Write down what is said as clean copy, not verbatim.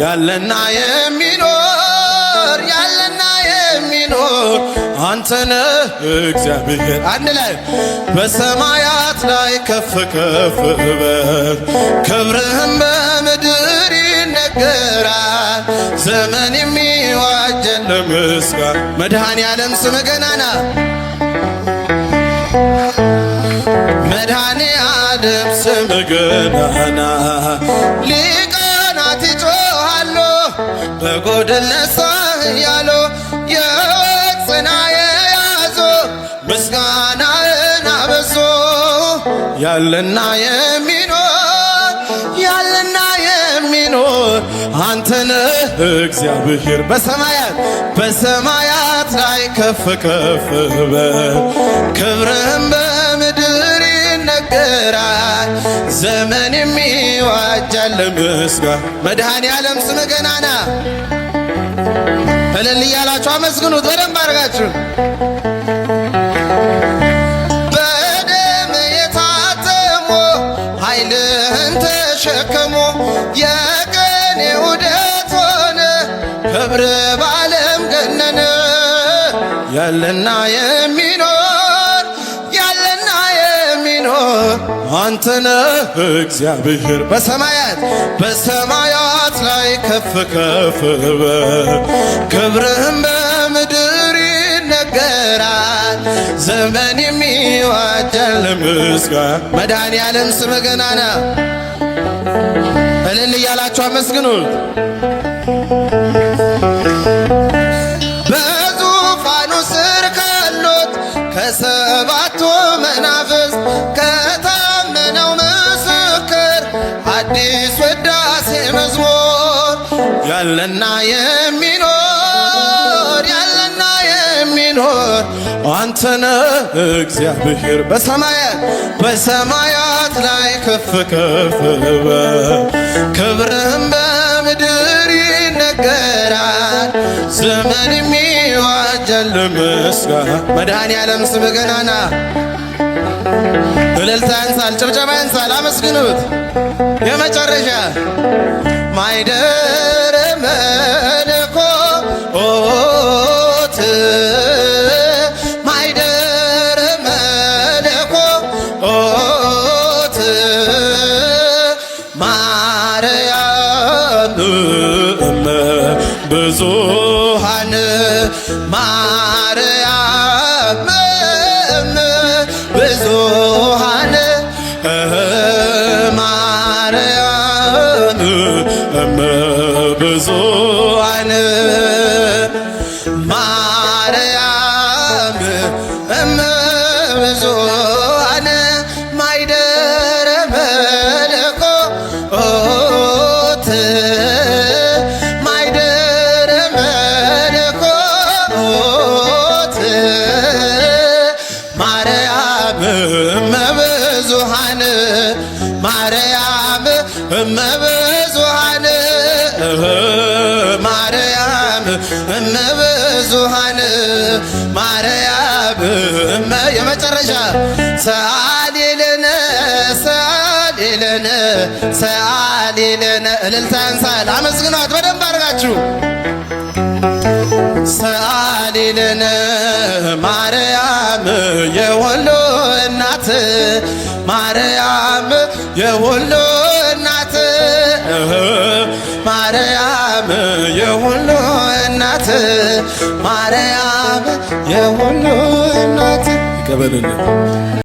ያለና የሚኖር አንተነ እግዚአብሔር። አንድ ላይ በሰማያት ላይ ከፍ ከፍ በል ክብርህም በምድር ይነገራል። ዘመን የሚዋጀን ለምስጋና መድኃኔ ዓለም ስም ገናና መድኃኔ ዓለም ስም ገናና ሊቃናት ይጮኻሉ በጎድን ነሳ እያሉ የወቅጽና የያዙ ምስጋናህን አበዙ። ያለና የሚኖር አንተነህ እግዚአብሔር በሰማያት ላይ ከፍ ከፍ በል ክብርህም በምድር ይነገራል። ዘመን የሚዋጃል ለምስጋና መድኃኔ ዓለም ስም ገናና እልል እያላችሁ አመስግኑት በደንብ አድርጋችሁ። በደም የታተሙ ኃይልህን ተሸከሙ የቀኔ ውደት ሆነ ክብር በዓለም ገነነ። ያለና የሚኖር አንተነህ እግዚአብሔር በሰማያት ላይ ከፍ ከፍ በል ክብርህም በምድር ይነገራል። ዘመን የሚዋጃል ለምስጋና መድኃኔ ዓለም ስም ገናና እልል እያላችሁ አመስግኑት። በዙፋኑ ስር ካሉት ከሰባቱ መናፍስት ከታመነው ምስክር አዲስ ውዳሴ መዝሙር ያለና የሚኖር አንተነህ እግዚአብሔር በሰማያት ላይ ከፍ ከፍ በል ክብርህም በምድር ይነገራል። ዘመን የሚዋጃል ለምስጋና መድኃኔ ዓለም ስም ገናና እልልታ ያንሳል፣ ጭብጨባ ያንሳል፣ አመስግኑት። የመጨረሻ ማይደረ መለኮት ማይደረ መለኮት ማርያም እመ ብዙኃን ማርያም እመ ብዙኃን ማርያም እመ ብዙኃን ማርያም እመ ብዙኃን ማይደረ መለኮት ማይደረ መለኮት ማርያም እመ ብዙኃን ማርያም እመ ብዙኃን ማርያም እመ ብዙኃን ማርያም እመ የመጨረሻ ሰአሊ ለነ እልልታ ያንሳል፣ አመስግኗት በደንብ አድርጋችሁ። ሰአሊ ለነ ማርያም የሁሉ እናት ማርያም የሁሉ እናት ማርያም የሁሉ እናት ማርያም የሁሉ እናት ይቀበልልን።